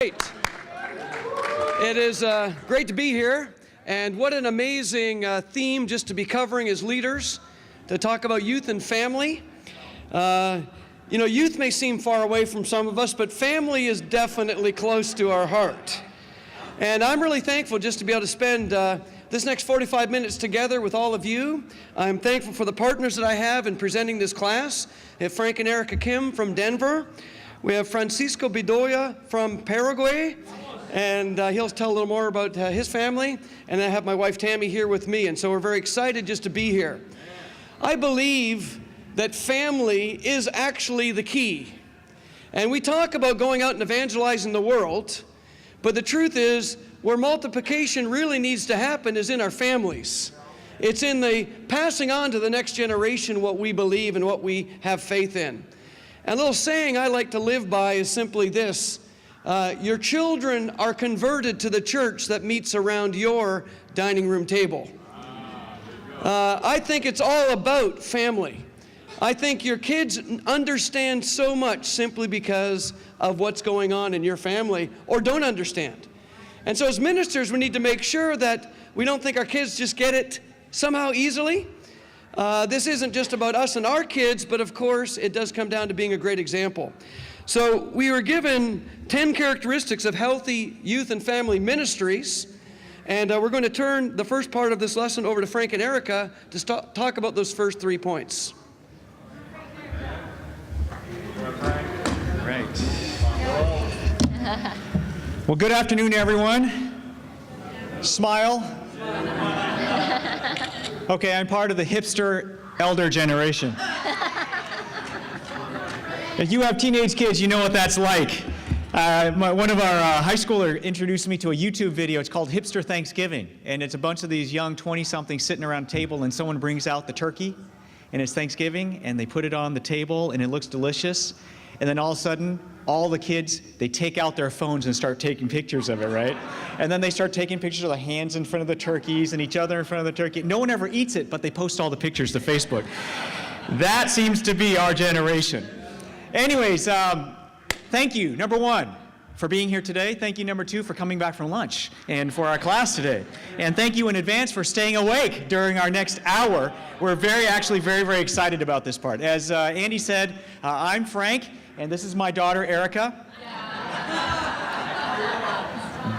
Great. It is great to be here, and what an amazing theme just to be covering as leaders, to talk about youth and family. Youth may seem far away from some of us, but family is definitely close to our heart. And I'm really thankful just to be able to spend this next 45 minutes together with all of you. I'm thankful for the partners that I have in presenting this class. I have Frank and Erica Kim from Denver. We have Francisco Bedoya from Paraguay, and he'll tell a little more about his family. And I have my wife Tammy here with me, and so we're very excited just to be here. I believe that family is actually the key. And we talk about going out and evangelizing the world, but the truth is, where multiplication really needs to happen is in our families. It's in the passing on to the next generation what we believe and what we have faith in. And a little saying I like to live by is simply this: your children are converted to the church that meets around your dining room table. I think it's all about family. I think your kids understand so much simply because of what's going on in your family, or don't understand. And so as ministers, we need to make sure that we don't think our kids just get it somehow easily. This isn't just about us and our kids, but of course it does come down to being a great example. So we were given 10 characteristics of healthy youth and family ministries, and we're going to turn the first part of this lesson over to Frank and Erica to talk about those first 3 points. Great. Well, good afternoon, everyone. Smile. Okay, I'm part of the hipster elder generation. If you have teenage kids, you know what that's like. One of our high schooler introduced me to a YouTube video. It's called Hipster Thanksgiving, and it's a bunch of these young 20-somethings sitting around a table, and someone brings out the turkey, and it's Thanksgiving, and they put it on the table, and it looks delicious. And then all of a sudden, all the kids, they take out their phones and start taking pictures of it, right? And then they start taking pictures of the hands in front of the turkeys and each other in front of the turkey. No one ever eats it, but they post all the pictures to Facebook. That seems to be our generation. Anyways, thank you, number one, for being here today. Thank you, number two, for coming back from lunch and for our class today. And thank you in advance for staying awake during our next hour. We're very excited about this part. As Andy said, I'm Frank, and this is my daughter, Erica.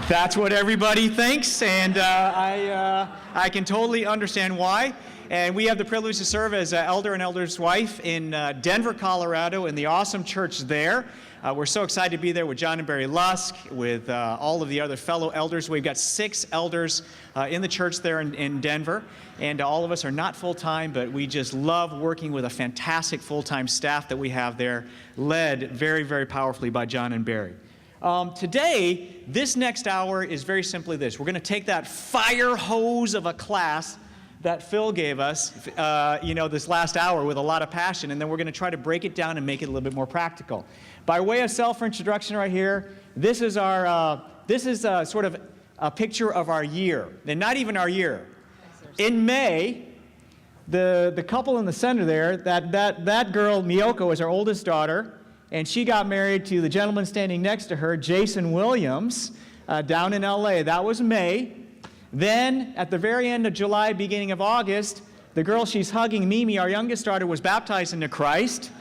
That's what everybody thinks, and I can totally understand why. And we have the privilege to serve as elder and elder's wife in Denver, Colorado, in the awesome church there. We're so excited to be there with John and Barry Lusk, with all of the other fellow elders. We've got 6 elders in the church there in Denver, and all of us are not full-time, but we just love working with a fantastic full-time staff that we have there, led very powerfully by John and Barry. Today, this next hour is very simply this. We're going to take that fire hose of a class that Phil gave us, this last hour with a lot of passion, and then we're going to try to break it down and make it a little bit more practical. By way of self-introduction right here, this is our, sort of a picture of our year, and not even our year. In May, the couple in the center there, that girl, Miyoko, is our oldest daughter, and she got married to the gentleman standing next to her, Jason Williams, down in LA. That was May. Then, at the very end of July, beginning of August, the girl she's hugging, Mimi, our youngest daughter, was baptized into Christ,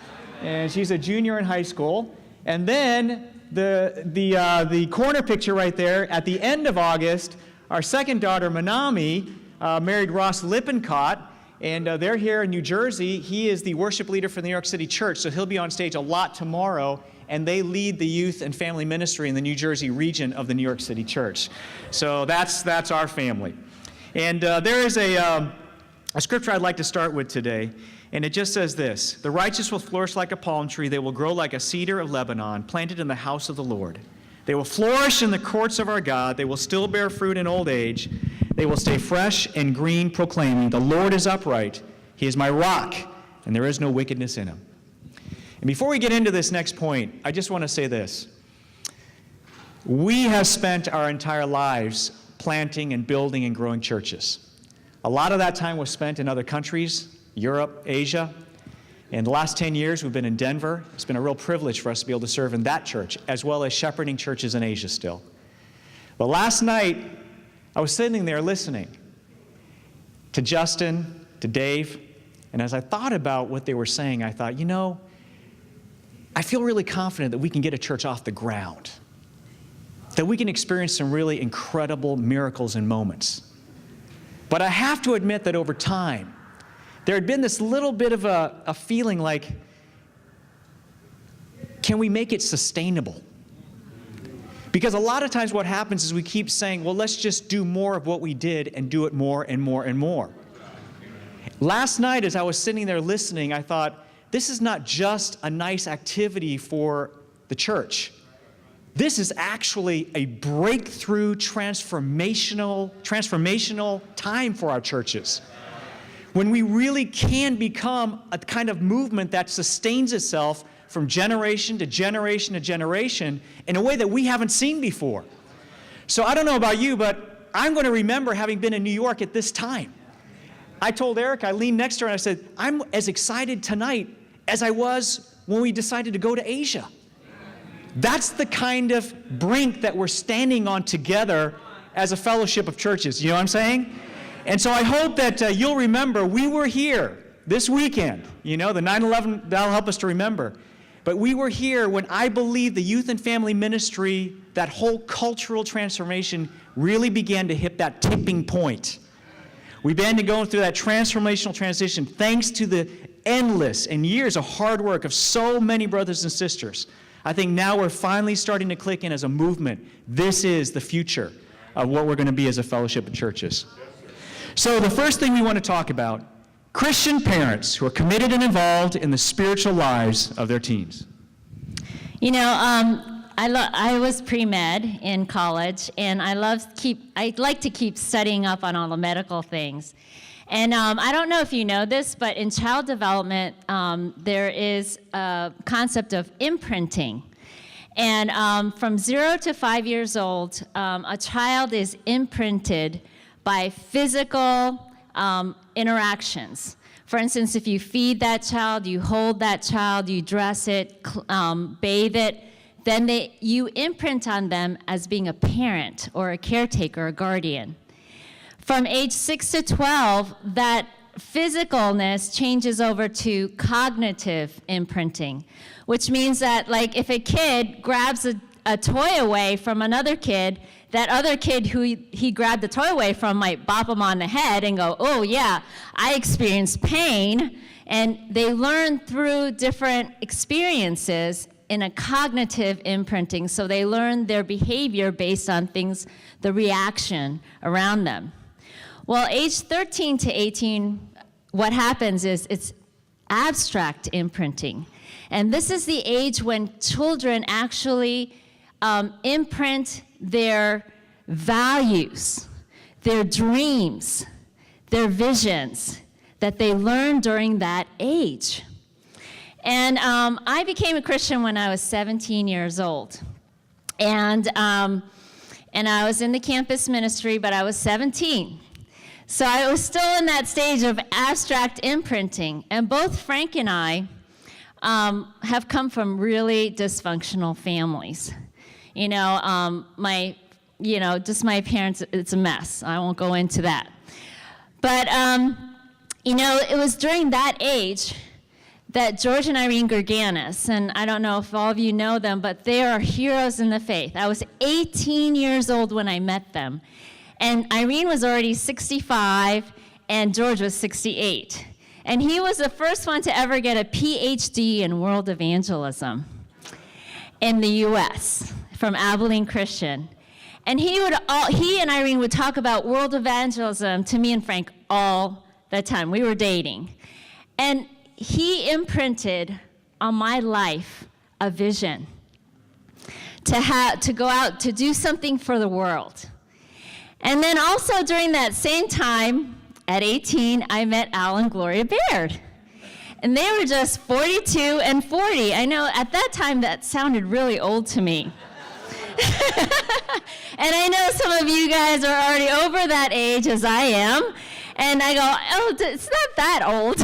and she's a junior in high school. And then, the corner picture right there, at the end of August, our second daughter, Manami, married Ross Lippincott, and they're here in New Jersey. He is the worship leader for the New York City Church, so he'll be on stage a lot tomorrow, and they lead the youth and family ministry in the New Jersey region of the New York City Church. So that's our family. And there is a scripture I'd like to start with today, and it just says this: "The righteous will flourish like a palm tree. They will grow like a cedar of Lebanon, planted in the house of the Lord. They will flourish in the courts of our God. They will still bear fruit in old age. They will stay fresh and green, proclaiming, 'The Lord is upright. He is my rock, and there is no wickedness in him.'" And before we get into this next point, I just want to say this. We have spent our entire lives planting and building and growing churches. A lot of that time was spent in other countries, Europe, Asia. In the last 10 years, we've been in Denver. It's been a real privilege for us to be able to serve in that church, as well as shepherding churches in Asia still. But last night, I was sitting there listening to Justin, to Dave, and as I thought about what they were saying, I thought, I feel really confident that we can get a church off the ground, that we can experience some really incredible miracles and moments. But I have to admit that over time, there had been this little bit of a feeling like, can we make it sustainable? Because a lot of times what happens is we keep saying, well, let's just do more of what we did and do it more and more and more. Last night, as I was sitting there listening, I thought, this is not just a nice activity for the church. This is actually a breakthrough, transformational time for our churches. When we really can become a kind of movement that sustains itself from generation to generation to generation in a way that we haven't seen before. So I don't know about you, but I'm going to remember having been in New York at this time. I told Eric, I leaned next to her and I said, I'm as excited tonight as I was when we decided to go to Asia. That's the kind of brink that we're standing on together as a fellowship of churches. You know what I'm saying? And so I hope that you'll remember we were here this weekend. The 9/11, that'll help us to remember. But we were here when I believe the youth and family ministry, that whole cultural transformation really began to hit that tipping point. We began to go through that transformational transition thanks to the endless and years of hard work of so many brothers and sisters. I think now we're finally starting to click in as a movement. This is the future of what we're going to be as a fellowship of churches. So the first thing we want to talk about, Christian parents who are committed and involved in the spiritual lives of their teens. I was pre-med in college, and I like to keep studying up on all the medical things. And I don't know if you know this, but in child development, there is a concept of imprinting. And from 0 to 5 years old, a child is imprinted by physical interactions. For instance, if you feed that child, you hold that child, you dress it, bathe it, then you imprint on them as being a parent or a caretaker, a guardian. From age 6 to 12, that physicalness changes over to cognitive imprinting, which means that, like, if a kid grabs a toy away from another kid, that other kid who he grabbed the toy away from might bop him on the head and go, oh yeah, I experienced pain. And they learn through different experiences in a cognitive imprinting, so they learn their behavior based on things, the reaction around them. Well, age 13 to 18, what happens is it's abstract imprinting. And this is the age when children actually imprint their values, their dreams, their visions that they learn during that age. And I became a Christian when I was 17 years old. And I was in the campus ministry, but I was 17. So I was still in that stage of abstract imprinting. And both Frank and I have come from really dysfunctional families. Just my parents, it's a mess. I won't go into that. But, it was during that age that George and Irene Gerganis, and I don't know if all of you know them, but they are heroes in the faith. I was 18 years old when I met them. And Irene was already 65, and George was 68. And he was the first one to ever get a PhD in world evangelism in the U.S. from Abilene Christian. And he and Irene would talk about world evangelism to me and Frank all the time. We were dating. And he imprinted on my life a vision to go out to do something for the world. And then also during that same time, at 18, I met Al and Gloria Baird. And they were just 42 and 40. I know at that time that sounded really old to me. And I know some of you guys are already over that age, as I am. And I go, oh, it's not that old.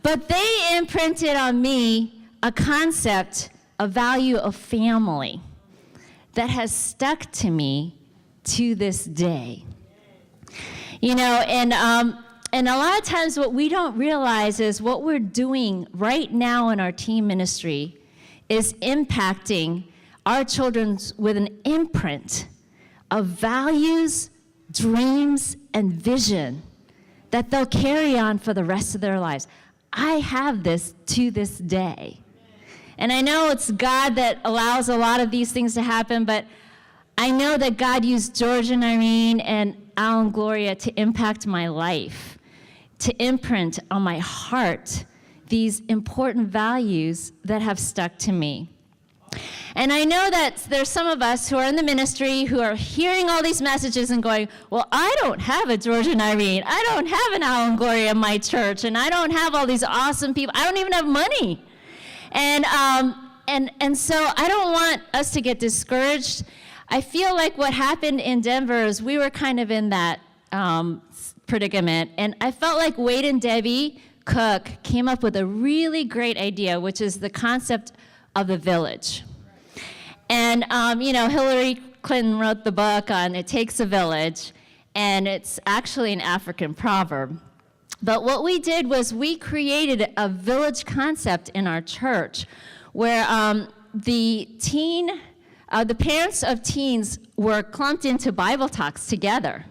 But they imprinted on me a concept, a value of family that has stuck to me to this day. You know, and a lot of times what we don't realize is what we're doing right now in our teen ministry is impacting our children with an imprint of values, dreams, and vision that they'll carry on for the rest of their lives. I have this to this day. And I know it's God that allows a lot of these things to happen, but I know that God used George and Irene and Al and Gloria to impact my life, to imprint on my heart these important values that have stuck to me. And I know that there's some of us who are in the ministry who are hearing all these messages and going, well, I don't have a George and Irene. I don't have an Al and Gloria in my church, and I don't have all these awesome people. I don't even have money. And so I don't want us to get discouraged. I feel like what happened in Denver is we were kind of in that predicament. And I felt like Wade and Debbie Cook came up with a really great idea, which is the concept of the village. And, you know, Hillary Clinton wrote the book on It Takes a Village, and it's actually an African proverb. But what we did was we created a village concept in our church where the parents of teens were clumped into Bible talks together.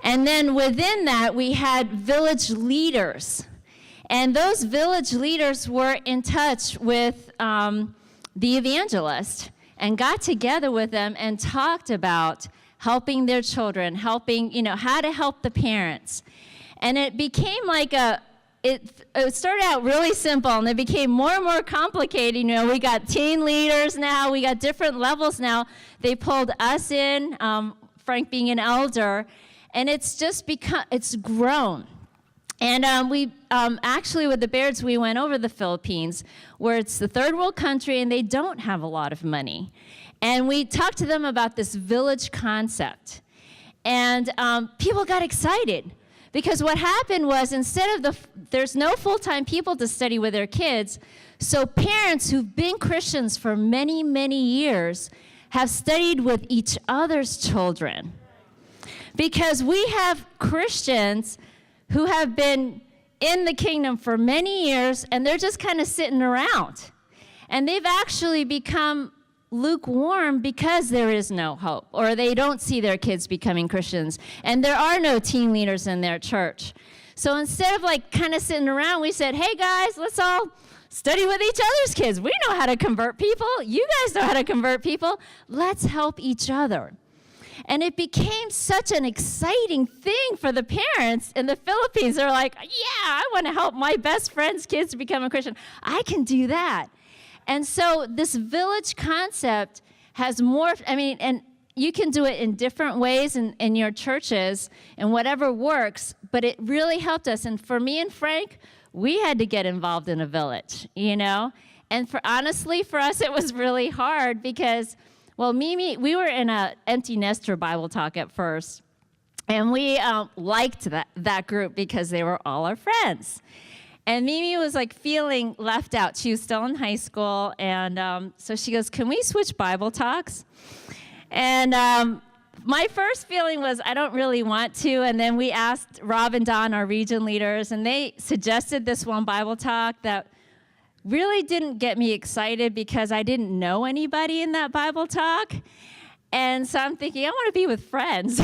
And then within that, we had village leaders. And those village leaders were in touch with the evangelist and got together with them and talked about helping their children, helping, you know, how to help the parents. And it became like it started out really simple, and it became more and more complicated. You know, we got teen leaders now, we got different levels now. They pulled us in, Frank being an elder, and it's just it's grown. And we actually, with the Bairds, we went over the Philippines, where it's the third world country, and they don't have a lot of money. And we talked to them about this village concept. And people got excited. Because what happened was, instead of there's no full-time people to study with their kids, so parents who've been Christians for many, many years have studied with each other's children. Because we have Christians who have been in the kingdom for many years, and they're just kind of sitting around. And they've actually become lukewarm because there is no hope, or they don't see their kids becoming Christians, and there are no teen leaders in their church. So instead of like kind of sitting around, we said, hey guys, let's all study with each other's kids. We know how to convert people. You guys know how to convert people. Let's help each other. And it became such an exciting thing for the parents in the Philippines. They're like, yeah, I want to help my best friend's kids to become a Christian. I can do that. And so this village concept has morphed, and you can do it in different ways in your churches and whatever works, but it really helped us. And for me and Frank, we had to get involved in a village, you know? And honestly, for us, it was really hard because, well, Mimi, we were in an empty nester Bible talk at first, and we liked that group because they were all our friends. And Mimi was like feeling left out. She was still in high school, and so she goes, can we switch Bible talks? And my first feeling was, I don't really want to, and then we asked Rob and Don, our region leaders, and they suggested this one Bible talk that really didn't get me excited because I didn't know anybody in that Bible talk. And so I'm thinking, I want to be with friends.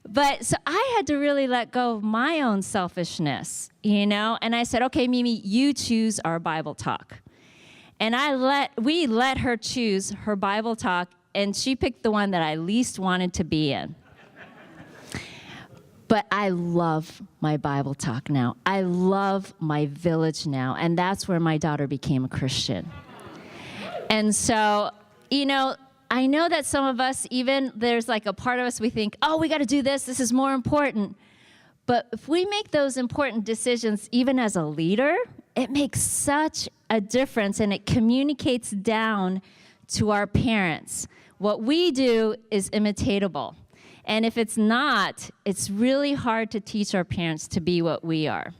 But so I had to really let go of my own selfishness, you know? And I said, okay, Mimi, you choose our Bible talk. And we let her choose her Bible talk, and she picked the one that I least wanted to be in. But I love my Bible talk now. I love my village now. And that's where my daughter became a Christian. And so, you know, I know that some of us, even there's like a part of us, we think, oh, we got to do this. This is more important. But if we make those important decisions, even as a leader, it makes such a difference, and it communicates down to our parents. What we do is imitatable. And if it's not, it's really hard to teach our parents to be what we are.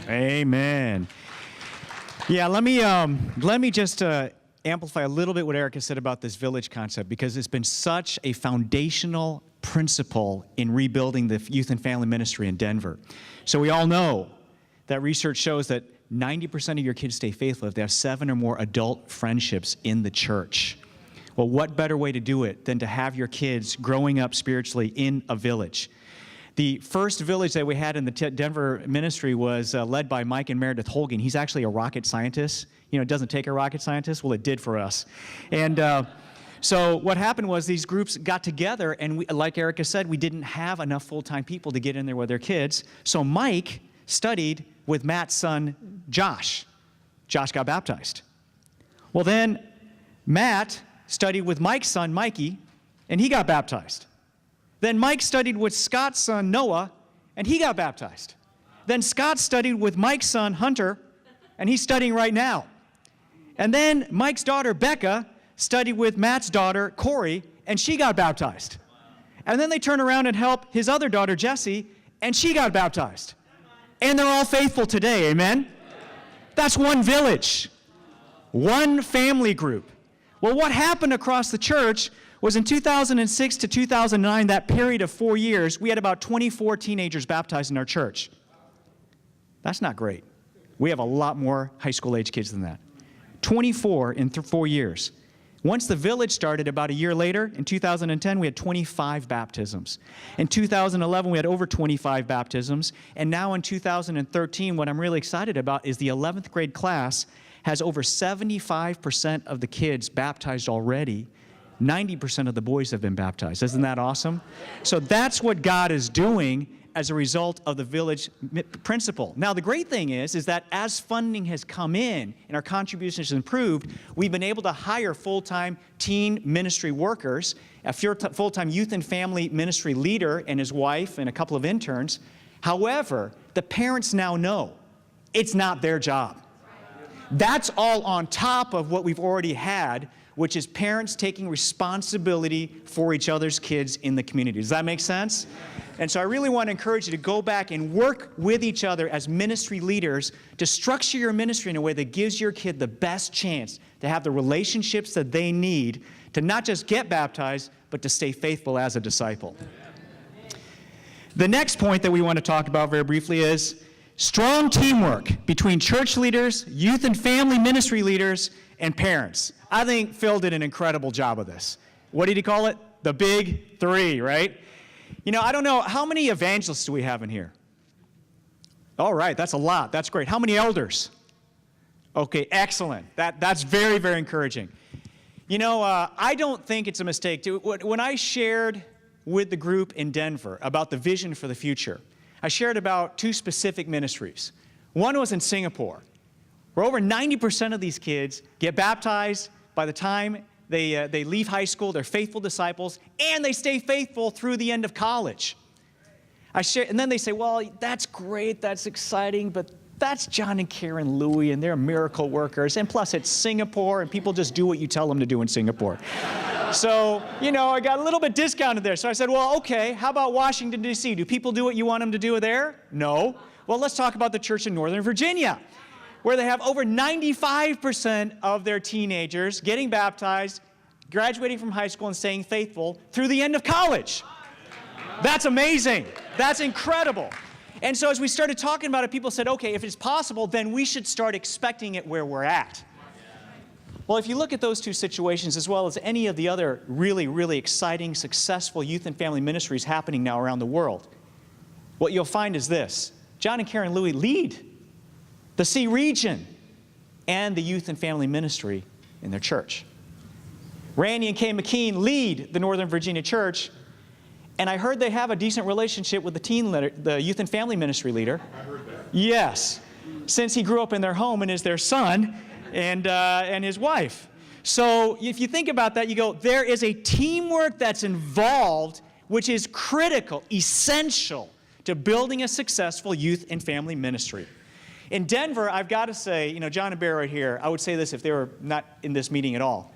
Amen. Yeah, let me just amplify a little bit what Erica said about this village concept, because it's been such a foundational principle in rebuilding the youth and family ministry in Denver. So we all know that research shows that 90% of your kids stay faithful if they have 7 or more adult friendships in the church. Well, what better way to do it than to have your kids growing up spiritually in a village? The first village that we had in the Denver ministry was led by Mike and Meredith Holgan. He's actually a rocket scientist. You know, it doesn't take a rocket scientist. Well, it did for us. And so what happened was these groups got together, and like Erica said, we didn't have enough full-time people to get in there with their kids. So Mike studied with Matt's son, Josh. Josh got baptized. Well, then Matt studied with Mike's son, Mikey, and he got baptized. Then Mike studied with Scott's son, Noah, and he got baptized. Then Scott studied with Mike's son, Hunter, and he's studying right now. And then Mike's daughter, Becca, studied with Matt's daughter, Corey, and she got baptized. And then they turned around and helped his other daughter, Jessie, and she got baptized. And they're all faithful today, amen? That's one village, one family group. Well, what happened across the church was in 2006 to 2009, that period of 4 years, we had about 24 teenagers baptized in our church. That's not great. We have a lot more high school age kids than that. 24 in 4 years. Once the village started about a year later, in 2010, we had 25 baptisms. In 2011, we had over 25 baptisms. And now in 2013, what I'm really excited about is the 11th grade class has over 75% of the kids baptized already. 90% of the boys have been baptized. Isn't that awesome? So that's what God is doing as a result of the village principle. Now, the great thing is that as funding has come in and our contributions improved, we've been able to hire full-time teen ministry workers, a full-time youth and family ministry leader and his wife and a couple of interns. However, the parents now know it's not their job. That's all on top of what we've already had, which is parents taking responsibility for each other's kids in the community. Does that make sense? And so I really want to encourage you to go back and work with each other as ministry leaders to structure your ministry in a way that gives your kid the best chance to have the relationships that they need to not just get baptized, but to stay faithful as a disciple. The next point that we want to talk about very briefly is strong teamwork between church leaders, youth and family ministry leaders, and parents. I think Phil did an incredible job of this. What did he call it? The big 3, right? You know, I don't know, how many evangelists do we have in here? All right, that's a lot. That's great. How many elders? Okay, excellent. That's very, very encouraging. You know, I don't think it's a mistake. When I shared with the group in Denver about the vision for the future, I shared about 2 specific ministries. One was in Singapore, where over 90% of these kids get baptized by the time they leave high school. They're faithful disciples, and they stay faithful through the end of college. And then they say, well, that's great, that's exciting, but that's John and Karen Louie, and they're miracle workers, and plus it's Singapore, and people just do what you tell them to do in Singapore. So, you know, I got a little bit discounted there. So I said, well, okay, how about Washington, D.C.? Do people do what you want them to do there? No. Well, let's talk about the church in Northern Virginia, where they have over 95% of their teenagers getting baptized, graduating from high school, and staying faithful through the end of college. That's amazing. That's incredible. And so as we started talking about it, people said, okay, if it's possible, then we should start expecting it where we're at. Well, if you look at those 2 situations, as well as any of the other really, really exciting, successful youth and family ministries happening now around the world, what you'll find is this. John and Karen Louie lead the C region and the youth and family ministry in their church. Randy and Kay McKean lead the Northern Virginia church, and I heard they have a decent relationship with the youth and family ministry leader. I heard that. Yes, since he grew up in their home and is their son and his wife. So if you think about that, you go, there is a teamwork that's involved, which is critical, essential to building a successful youth and family ministry. In Denver, I've got to say, you know, John and Bear right here, I would say this if they were not in this meeting at all.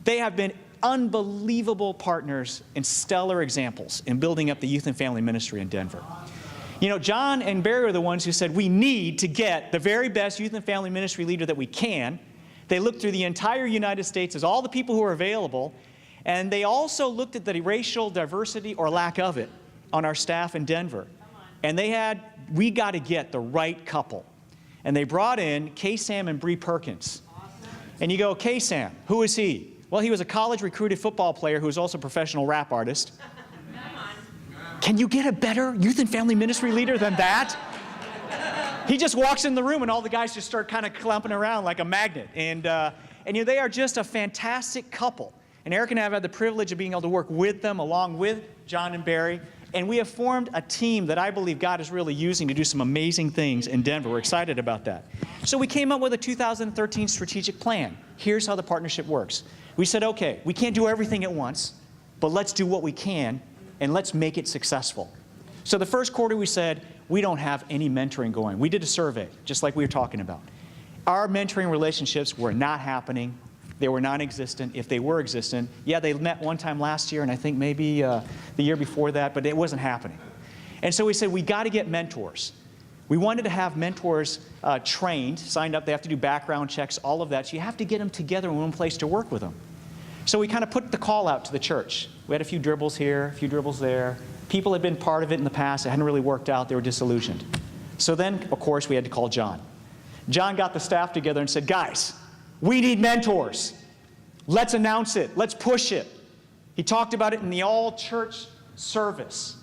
They have been unbelievable partners and stellar examples in building up the youth and family ministry in Denver. You know, John and Barry are the ones who said we need to get the very best youth and family ministry leader that we can. They looked through the entire United States as all the people who are available, and they also looked at the racial diversity or lack of it on our staff in Denver. And we got to get the right couple. And they brought in K-Sam and Bree Perkins. And you go, K-Sam, who is he? Well, he was a college recruited football player who was also a professional rap artist. Can you get a better youth and family ministry leader than that? He just walks in the room and all the guys just start kind of clumping around like a magnet. And you know, they are just a fantastic couple. And Eric and I have had the privilege of being able to work with them along with John and Barry. And we have formed a team that I believe God is really using to do some amazing things in Denver. We're excited about that. So we came up with a 2013 strategic plan. Here's how the partnership works. We said, okay, we can't do everything at once, but let's do what we can, and let's make it successful. So the first quarter we said, we don't have any mentoring going. We did a survey, just like we were talking about. Our mentoring relationships were not happening. They were non-existent. If they were existent, yeah, they met one time last year, and I think maybe the year before that, but it wasn't happening. And so we said, we got to get mentors. We wanted to have mentors trained, signed up. They have to do background checks, all of that. So you have to get them together in one place to work with them. So we kind of put the call out to the church. We had a few dribbles here, a few dribbles there. People had been part of it in the past. It hadn't really worked out. They were disillusioned. So then, of course, we had to call John. John got the staff together and said, guys, we need mentors. Let's announce it. Let's push it. He talked about it in the all-church service.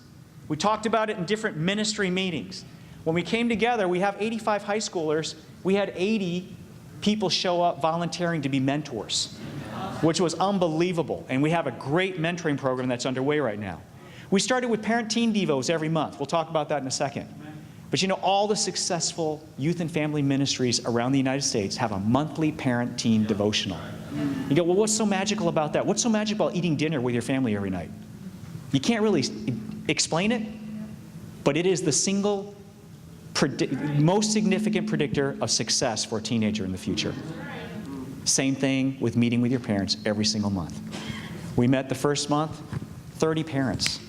We talked about it in different ministry meetings. When we came together, we have 85 high schoolers. We had 80 people show up volunteering to be mentors, which was unbelievable. And we have a great mentoring program that's underway right now. We started with parent-teen devos every month. We'll talk about that in a second. But you know, all the successful youth and family ministries around the United States have a monthly parent-teen devotional. You go, well, what's so magical about that? What's so magical about eating dinner with your family every night? You can't really explain it, but it is the single most significant predictor of success for a teenager in the future. Same thing with meeting with your parents every single month. We met the first month, 30 parents.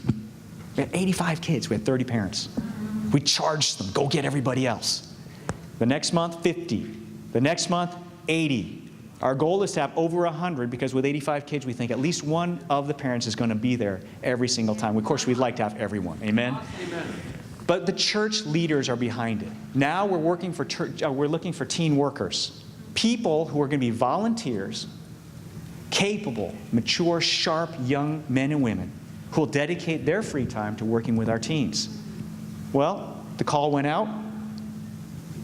We had 85 kids, we had 30 parents. We charged them, go get everybody else. The next month, 50. The next month, 80. Our goal is to have over 100 because with 85 kids, we think at least one of the parents is going to be there every single time. Of course, we'd like to have everyone. Amen? Amen. But the church leaders are behind it. Now we're looking for teen workers. People who are going to be volunteers, capable, mature, sharp, young men and women who will dedicate their free time to working with our teens. Well, the call went out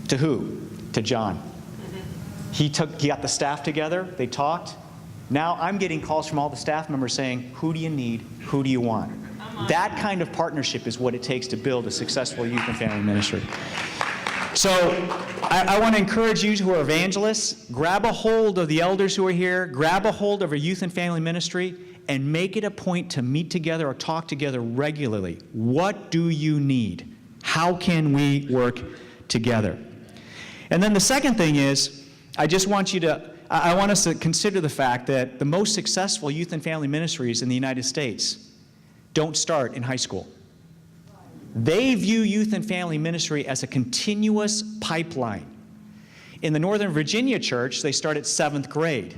to who? To John. He got the staff together, they talked. Now I'm getting calls from all the staff members saying, who do you need? Who do you want? That kind of partnership is what it takes to build a successful youth and family ministry. So I want to encourage you who are evangelists, grab a hold of the elders who are here, grab a hold of a youth and family ministry, and make it a point to meet together or talk together regularly. What do you need? How can we work together? And then the second thing is, I want us to consider the fact that the most successful youth and family ministries in the United States don't start in high school. They view youth and family ministry as a continuous pipeline. In the Northern Virginia church, they start at 7th grade.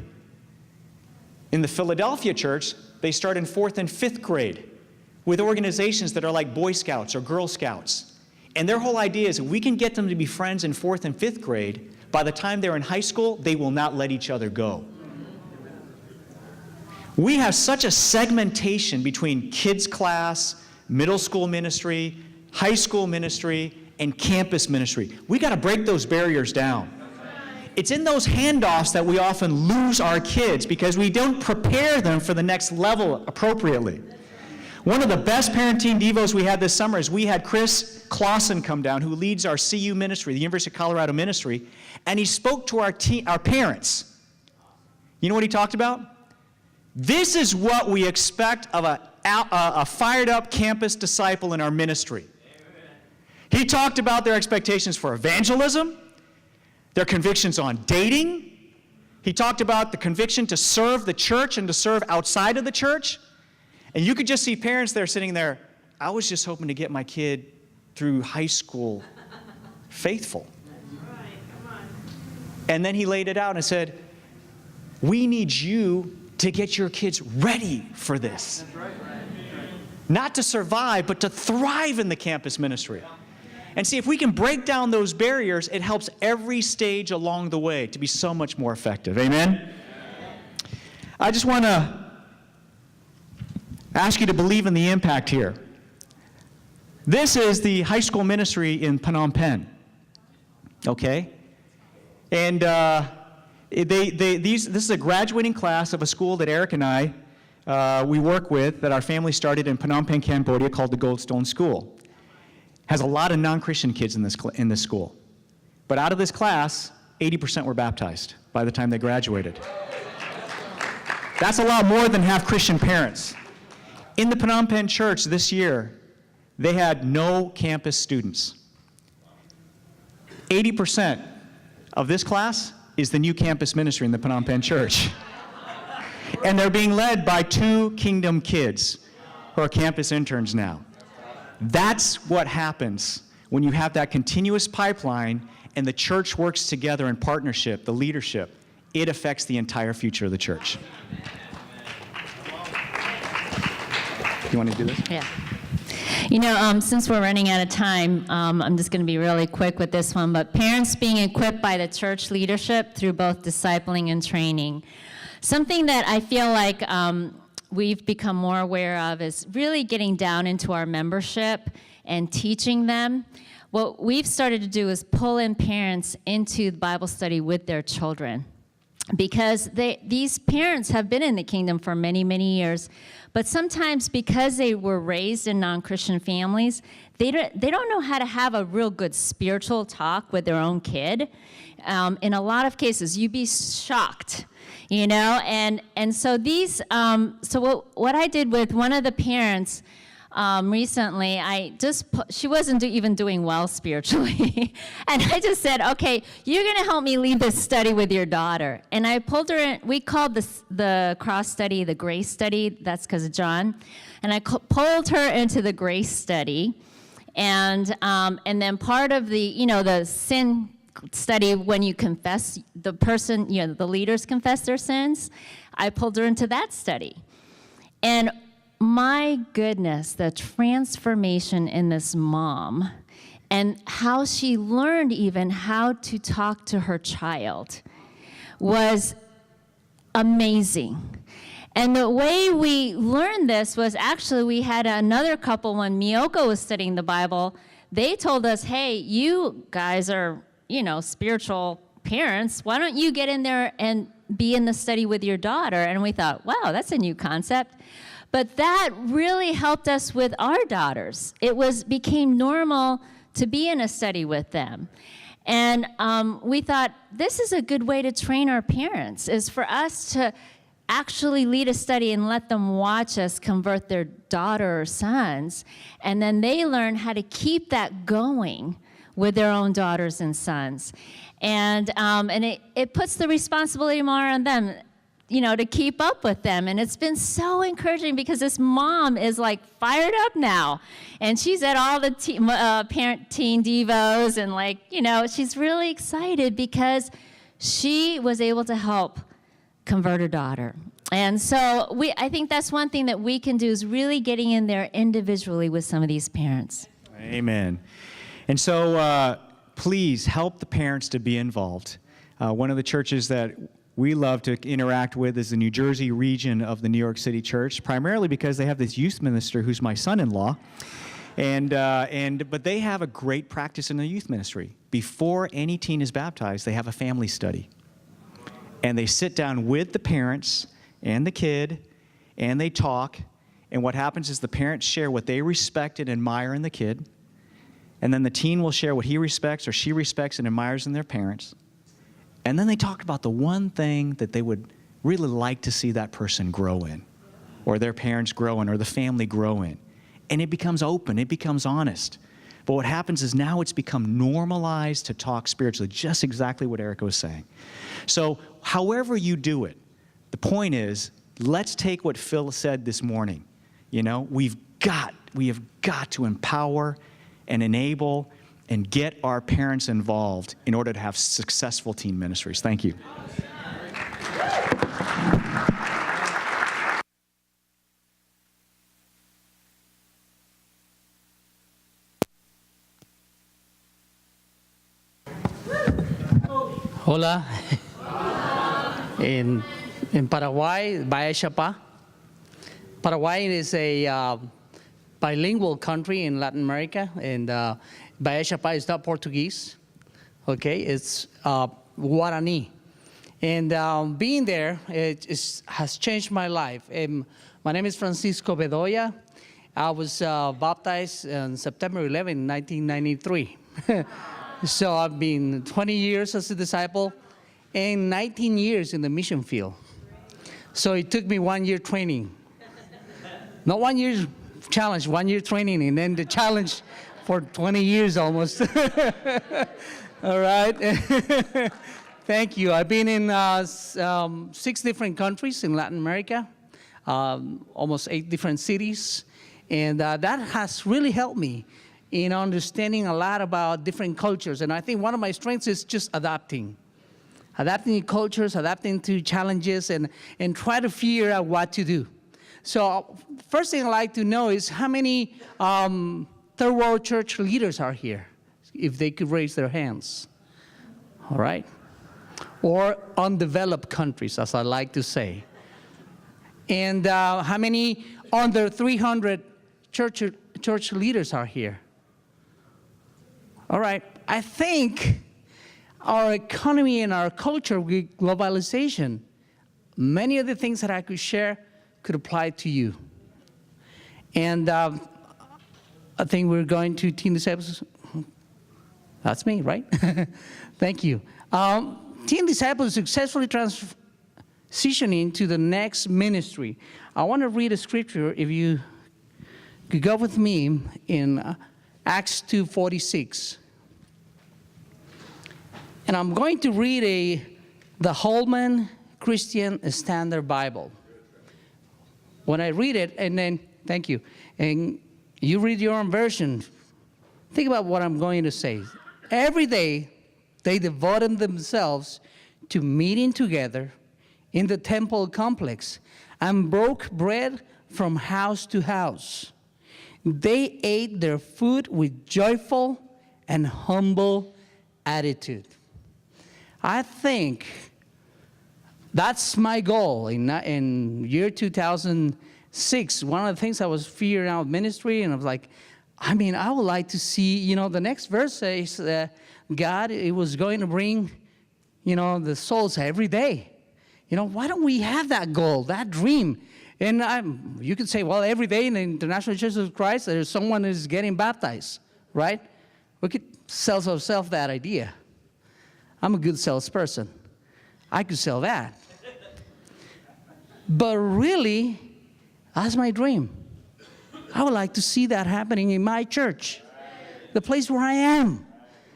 In the Philadelphia church, they start in 4th and 5th grade with organizations that are like Boy Scouts or Girl Scouts. And their whole idea is if we can get them to be friends in 4th and 5th grade, by the time they're in high school, they will not let each other go. We have such a segmentation between kids class, middle school ministry, high school ministry, and campus ministry. We got to break those barriers down. It's in those handoffs that we often lose our kids because we don't prepare them for the next level appropriately. One of the best parenting devos we had this summer is we had Chris Clausen come down, who leads our CU ministry, the University of Colorado ministry, and he spoke to our parents. You know what he talked about? This is what we expect of a fired-up campus disciple in our ministry. He talked about their expectations for evangelism, their convictions on dating. He talked about the conviction to serve the church and to serve outside of the church. And you could just see parents there sitting there, I was just hoping to get my kid through high school faithful. And then he laid it out and said, we need you to get your kids ready for this. Not to survive, but to thrive in the campus ministry. And see, if we can break down those barriers, it helps every stage along the way to be so much more effective. Amen? I just want to ask you to believe in the impact here. This is the high school ministry in Phnom Penh. Okay? And this is a graduating class of a school that Eric and I, we work with, that our family started in Phnom Penh, Cambodia, called the Goldstone School. Has a lot of non-Christian kids in this school. But out of this class, 80% were baptized by the time they graduated. That's a lot more than half Christian parents. In the Phnom Penh church this year, they had no campus students. 80% of this class is the new campus ministry in the Phnom Penh church. And they're being led by 2 kingdom kids who are campus interns now. That's what happens when you have that continuous pipeline and the church works together in partnership, the leadership. It affects the entire future of the church. You want to do this? Yeah. You know, since we're running out of time, I'm just going to be really quick with this one, but parents being equipped by the church leadership through both discipling and training. Something that I feel like we've become more aware of is really getting down into our membership and teaching them. What we've started to do is pull in parents into the Bible study with their children, because these parents have been in the kingdom for many, many years, but sometimes because they were raised in non-Christian families, they don't know how to have a real good spiritual talk with their own kid. In a lot of cases, you'd be shocked, you know, and so these, what I did with one of the parents recently, she wasn't even doing well spiritually, and I just said, okay, you're going to help me lead this study with your daughter. And I pulled her in. We called the cross study the grace study. That's because of John. And I pulled her into the grace study, and then part of the sin study, when you confess, the person, the leaders confess their sins, I pulled her into that study. And my goodness, the transformation in this mom and how she learned even how to talk to her child was amazing. And the way we learned this was actually we had another couple when Miyoko was studying the Bible. They told us, hey, you guys are, spiritual parents. Why don't you get in there and be in the study with your daughter? And we thought, wow, that's a new concept. But that really helped us with our daughters. It became normal to be in a study with them. And we thought, this is a good way to train our parents, is for us to actually lead a study and let them watch us convert their daughter or sons. And then they learn how to keep that going with their own daughters and sons. And it puts the responsibility more on them, to keep up with them. And it's been so encouraging because this mom is like fired up now. And she's at all the parent teen devos and she's really excited because she was able to help convert her daughter. And so I think that's one thing that we can do is really getting in there individually with some of these parents. Amen. And so please help the parents to be involved. One of the churches that we love to interact with is the New Jersey region of the New York City church, primarily because they have this youth minister who's my son-in-law. But they have a great practice in the youth ministry. Before any teen is baptized, they have a family study. And they sit down with the parents and the kid, and they talk. And what happens is the parents share what they respect and admire in the kid. And then the teen will share what he respects or she respects and admires in their parents. And then they talk about the one thing that they would really like to see that person grow in, or their parents grow in, or the family grow in. And it becomes open, it becomes honest. But what happens is now it's become normalized to talk spiritually, just exactly what Erica was saying. So however you do it, the point is, let's take what Phil said this morning. We have got to empower and enable and get our parents involved in order to have successful teen ministries. Thank you. Hola. In Paraguay, Bayashapa. Paraguay is a bilingual country in Latin America, and Bayashapa is not Portuguese. Okay, it's Guarani. And being there has changed my life. My name is Francisco Bedoya. I was baptized on September 11, 1993. So I've been 20 years as a disciple and 19 years in the mission field. So it took me 1 year training. Not 1 year challenge, 1 year training, and then the challenge for 20 years almost. All right. Thank you. I've been in 6 different countries in Latin America, almost 8 different cities, and that has really helped me in understanding a lot about different cultures. And I think one of my strengths is just adapting to cultures, adapting to challenges, and try to figure out what to do. So first thing I'd like to know is how many third world church leaders are here, if they could raise their hands. All right? Or undeveloped countries, as I like to say. And how many under 300 church leaders are here? All right, I think our economy and our culture with globalization, many of the things that I could share could apply to you. And I think we're going to Teen Disciples. That's me, right? Thank you. Teen Disciples successfully transitioning to the next ministry. I want to read a scripture, if you could go with me in Acts 2:46. And I'm going to read the Holman Christian Standard Bible. When I read it, and then, thank you, and you read your own version, think about what I'm going to say. Every day, they devoted themselves to meeting together in the temple complex and broke bread from house to house. They ate their food with joyful and humble attitude. I think that's my goal in year 2006. One of the things I was figuring out ministry, and I was like, I would like to see, the next verse says that God, it was going to bring, the souls every day. Why don't we have that goal, that dream? And you could say, well, every day in the International Church of Christ, there's someone who's getting baptized, right? We could sell ourselves that idea. I'm a good salesperson. I could sell that. But really, that's my dream. I would like to see that happening in my church, the place where I am.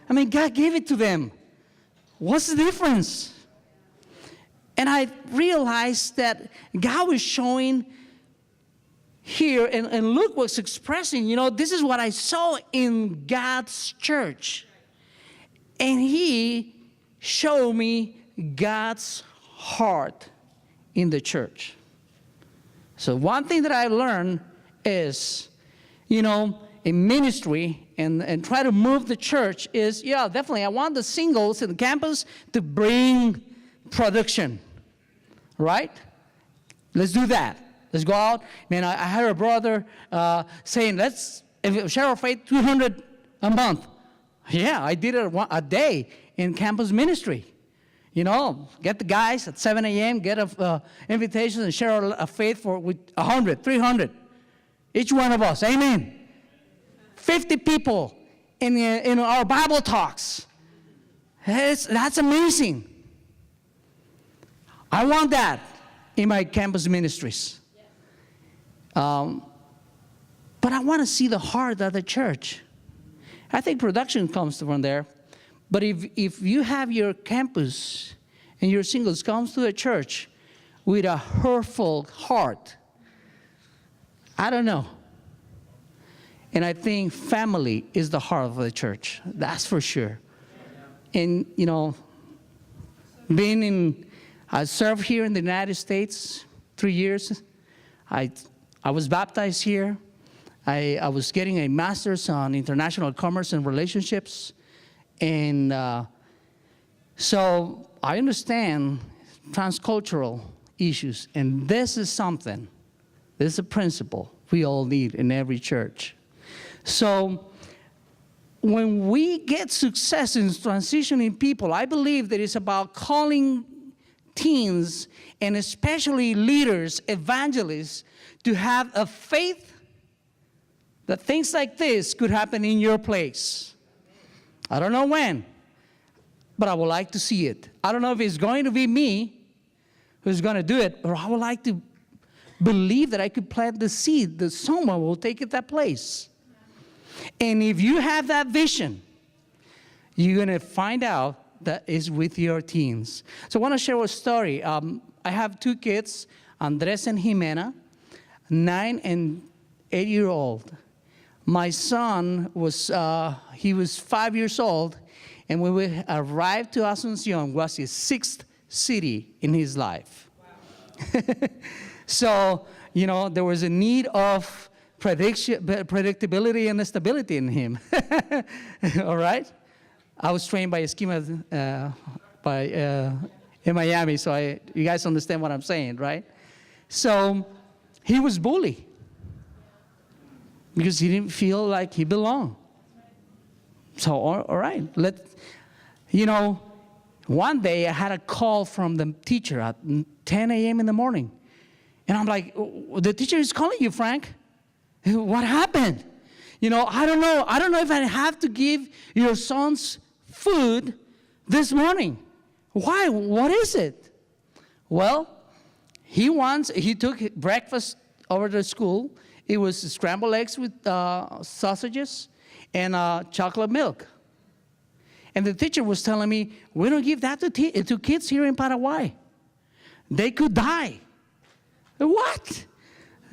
God gave it to them. What's the difference? And I realized that God was showing here, and Luke was expressing, this is what I saw in God's church. And he showed me God's heart in the church. So one thing that I learned is, in ministry and try to move the church is, definitely I want the singles in the campus to bring production, right? Let's do that. Let's go out. I heard a brother saying, let's share our faith 200 a month. Yeah, I did it a day in campus ministry. Get the guys at 7 a.m., get an invitation and share a faith with 100, 300. Each one of us, amen. 50 people in our Bible talks. That's amazing. I want that in my campus ministries. But I want to see the heart of the church. I think production comes from there. But if you have your campus and your singles comes to a church with a hurtful heart, I don't know. And I think family is the heart of the church. That's for sure. And, you know, I served here in the United States 3 years. I was baptized here. I was getting a master's on international commerce and relationships. And so I understand transcultural issues. And this is something, this is a principle we all need in every church. So when we get success in transitioning people, I believe that it's about calling teens and especially leaders, evangelists, to have a faith that things like this could happen in your place. I don't know when, but I would like to see it. I don't know if it's going to be me who's going to do it, but I would like to believe that I could plant the seed that someone will take it that place. And if you have that vision, you're going to find out that it's with your teens. So I want to share a story. I have 2 kids, Andres and Jimena, 9 and 8-year-old. My son was, he was 5 years old, and when we arrived to Asuncion, was his 6th city in his life. Wow. So, you know, there was a need of predictability and stability in him. All right? I was trained by a schema in Miami, so you guys understand what I'm saying, right? So he was bullied because he didn't feel like he belonged. So, all right, you know, one day I had a call from the teacher at 10 a.m. in the morning. And I'm like, the teacher is calling you, Frank. What happened? You know, I don't know. I don't know if I have to give your sons food this morning. Why? What is it? Well, he took breakfast over to school. It was scrambled eggs with sausages and chocolate milk. And the teacher was telling me, we don't give that to kids here in Paraguay. They could die. What?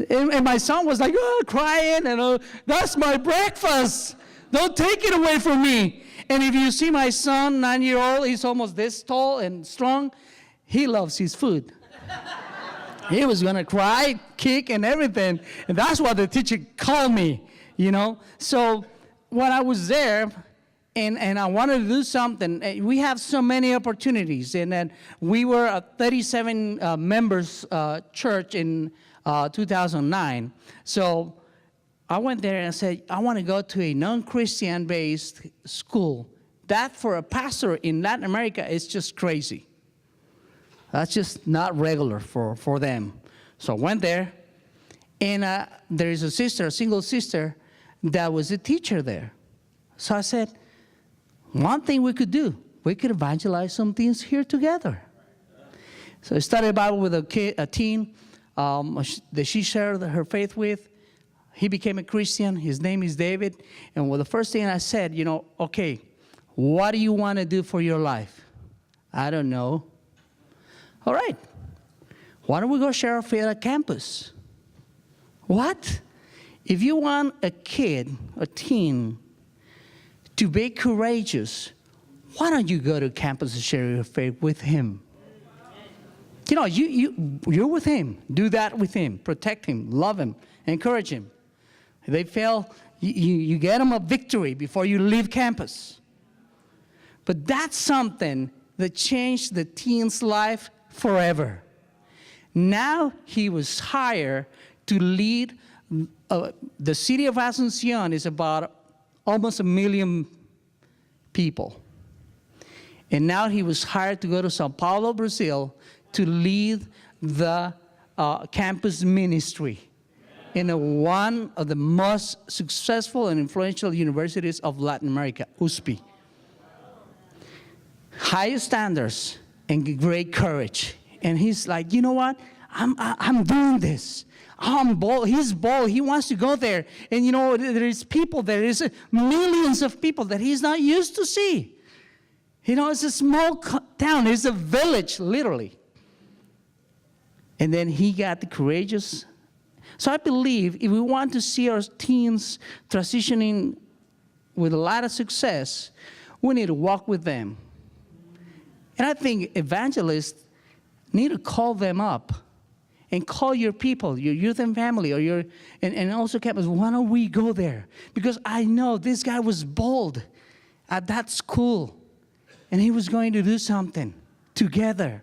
And my son was like, crying, and that's my breakfast. Don't take it away from me. And if you see my son, 9-year-old, he's almost this tall and strong. He loves his food. He was going to cry, kick, and everything. And that's why the teacher called me, you know. So when I was there, and I wanted to do something, we have so many opportunities. And then we were a 37 members church in 2009. So I went there and I said, I want to go to a non-Christian based school. That for a pastor in Latin America is just crazy. That's just not regular for them. So I went there, and there is a single sister, that was a teacher there. So I said, one thing we could do, we could evangelize some teens here together. So I studied Bible with a teen that she shared her faith with. He became a Christian. His name is David. And the first thing I said, okay, what do you want to do for your life? I don't know. All right. Why don't we go share our faith at campus? What? If you want a teen, to be courageous, why don't you go to campus and share your faith with him? You're with him. Do that with him. Protect him. Love him. Encourage him. If they fail, you get them a victory before you leave campus. But that's something that changed the teen's life forever. Now he was hired to lead. The city of Asuncion is about almost 1 million people. And now he was hired to go to Sao Paulo, Brazil, to lead the campus ministry in one of the most successful and influential universities of Latin America, USP. High standards and great courage. And he's like, you know what? I'm doing this. I'm bold. He's bold. He wants to go there. And there is people, there is millions of people that he's not used to see. It's a small town. It's a village, literally. And then he got the courageous So I believe if we want to see our teens transitioning with a lot of success, we need to walk with them. And I think evangelists need to call them up and call your people, your youth and family, or and also campus, why don't we go there? Because I know this guy was bold at that school, and he was going to do something together.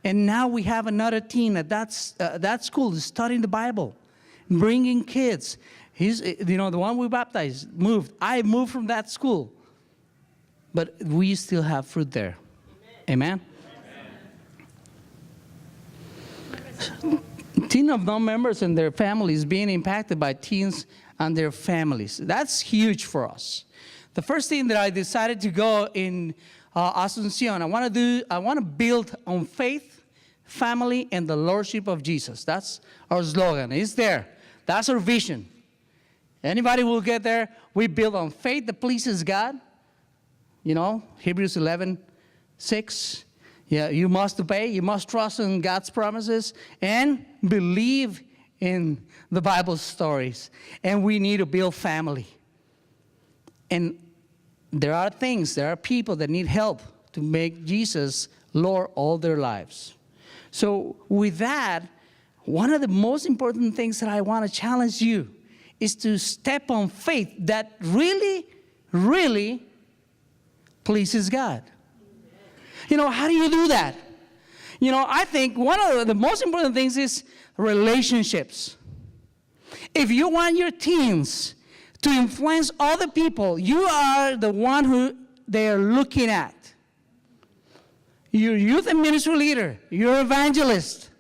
And now we have another teen at that school studying the Bible, bringing kids. He's, the one we baptized moved. I moved from that school, but we still have fruit there. Amen? Teen of non-members and their families being impacted by teens and their families. That's huge for us. The first thing that I decided to go in Asuncion, I want to build on faith, family, and the lordship of Jesus. That's our slogan. It's there. That's our vision. Anybody will get there. We build on faith that pleases God. Hebrews 11:6. Yeah, you must obey. You must trust in God's promises and believe in the Bible stories. And we need to build family. And there are people that need help to make Jesus Lord all their lives. So with that, one of the most important things that I want to challenge you is to step on faith that really, really pleases God. How do you do that? I think one of the most important things is relationships. If you want your teens to influence other people, you are the one who they are looking at. Your youth and ministry leader, your evangelist,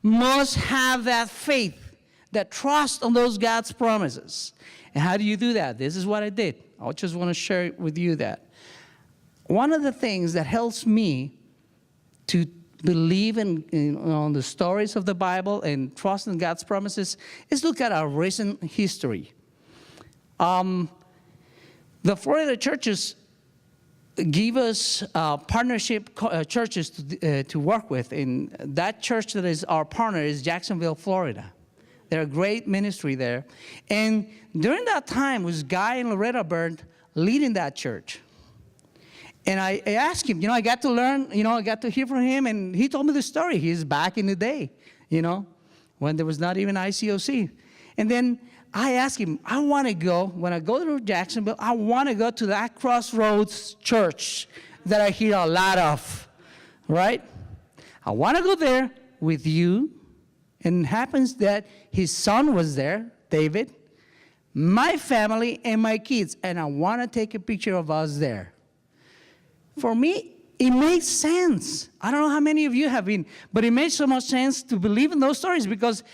must have that faith, that trust on those God's promises. And how do you do that? This is what I did. I just want to share with you that. One of the things that helps me to believe on the stories of the Bible and trust in God's promises is look at our recent history. The Florida churches give us partnership churches to work with. And that church that is our partner is Jacksonville, Florida. They're a great ministry there. And during that time was Guy and Loretta Byrd leading that church. And I asked him, I got to learn, I got to hear from him, and he told me the story. He's back in the day, when there was not even ICOC. And then I asked him, I want to go, when I go to Jacksonville, I want to go to that Crossroads church that I hear a lot of, right? I want to go there with you. And it happens that his son was there, David, my family, and my kids. And I want to take a picture of us there. For me, it makes sense. I don't know how many of you have been, but it makes so much sense to believe in those stories because,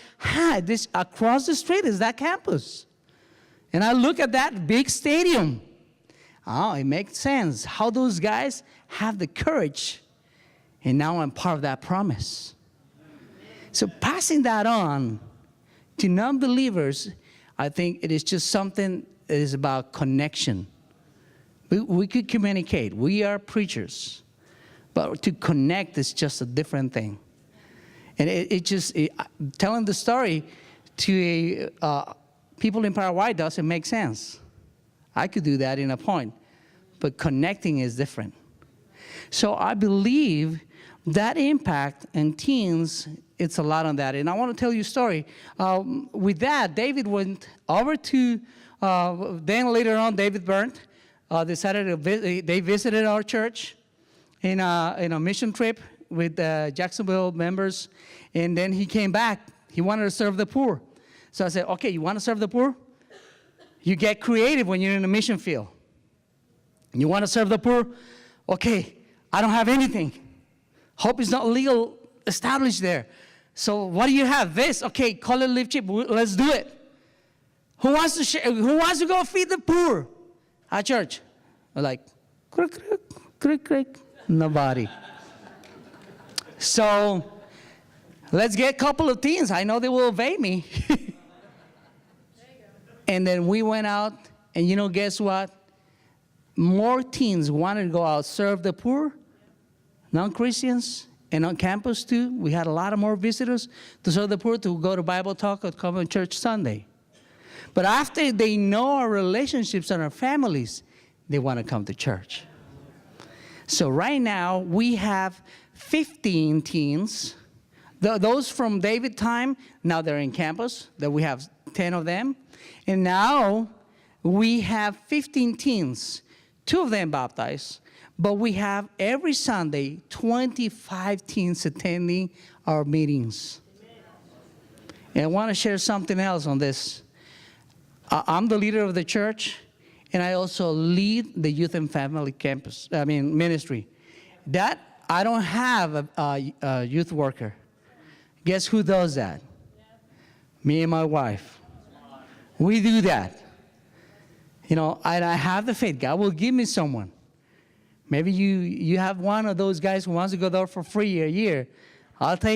this across the street is that campus. And I look at that big stadium. Oh, it makes sense how those guys have the courage. And now I'm part of that promise. So passing that on to non-believers, I think it is just something that is about connection. We could communicate. We are preachers. But to connect is just a different thing. And telling the story to people in Paraguay doesn't make sense. I could do that in a point. But connecting is different. So I believe that impact in teens, it's a lot on that. And I want to tell you a story. With that, David went over to, then later on, David Byrd. They visited our church in a mission trip with Jacksonville members, and then he came back. He wanted to serve the poor. So I said, okay, you want to serve the poor? You get creative when you're in a mission field. You want to serve the poor? Okay, I don't have anything. Hope is not legal established there. So what do you have? This. Okay, call it live cheap. Let's do it. Who wants to share? Who wants to go feed the poor? At church, like, crick, crick, crick, crick, nobody. So, let's get a couple of teens. I know they will obey me. And then we went out, and guess what? More teens wanted to go out, serve the poor, non-Christians, And on campus too, we had a lot of more visitors to serve the poor, to go to Bible talk or come to church Sunday. But after they know our relationships and our families, they want to come to church. So right now, we have 15 teens. Those from David time, now they're in campus. That we have 10 of them. And now we have 15 teens, 2 of them baptized. But we have every Sunday 25 teens attending our meetings. And I want to share something else on this. I'm the leader of the church, and I also lead the youth and family ministry. That I don't have a youth worker. Guess who does that? Me and my wife. We do that. You know, I have the faith. God will give me someone. Maybe you have one of those guys who wants to go there for free a year. I'll take